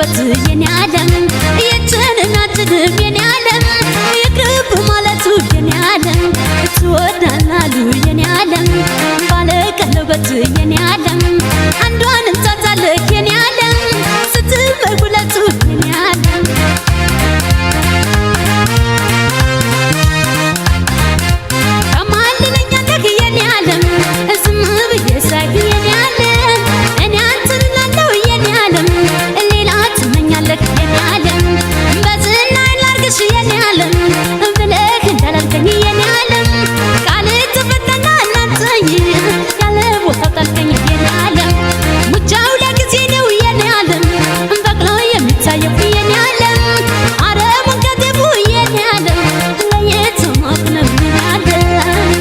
ቀለበት የኔ ዓለም የትንናትንም የኔ ዓለም ይቅርብ ማለቱ የኔ ዓለም ትወዳላሉ የኔ ዓለም ባለ ቀለበት የኔ ዓለም አንዷን እንታታለክ የኔ ዓለም ስትመር ሁለቱ የኔ ዓለም ከማልለኛለክ የኔ ዓለም ዝም ብዬ ሳይ የኔ ዓለም እኔ አንተን እላለሁ የኔ ዓለም ሌላ ትመኛለክ የኔ ዓለም በዝና ላርግሽ የኔ ዓለም ብለህ እንዳላልከኝ የኔ ዓለም ቃል ተፈታና እናንተኝ ያለ ቦታው ጣልከኝ የኔ ዓለም ሙጫው ለጊዜ ነው የኔ ዓለም በቅሎ የሚታየው የኔ ዓለም አረሙን ከጤፉ የኔ ዓለም ለየት ማቅ ነው የኔ ዓለም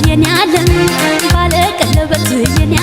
የኔ ዓለም ባለ ቀለበት የኔ